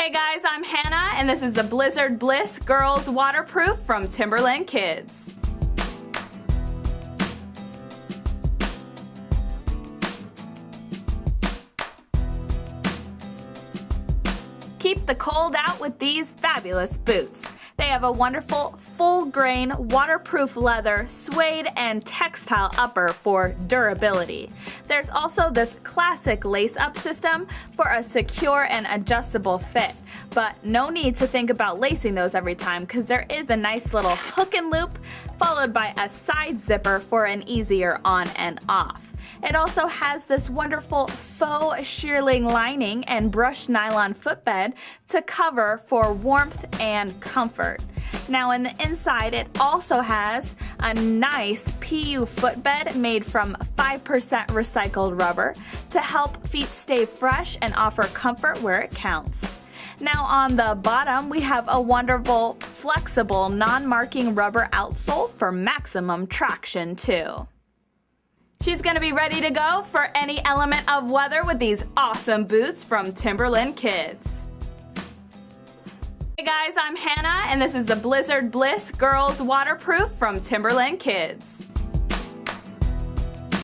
Hey guys, I'm Hannah and this is the Blizzard Bliss Girls Waterproof from Timberland Kids. Keep the cold out with these fabulous boots. They have a wonderful full-grain waterproof leather, suede, and textile upper for durability. There's also this classic lace-up system for a secure and adjustable fit, but no need to think about lacing those every time because there is a nice little hook and loop followed by a side zipper for an easier on and off. It also has this wonderful faux shearling lining and brushed nylon footbed to cover for warmth and comfort. Now in the inside it also has a nice PU footbed made from 5% recycled rubber to help feet stay fresh and offer comfort where it counts. Now on the bottom we have a wonderful flexible non-marking rubber outsole for maximum traction too. She's going to be ready to go for any element of weather with these awesome boots from Timberland Kids. Hey guys, I'm Hannah and this is the Blizzard Bliss Girls Waterproof from Timberland Kids.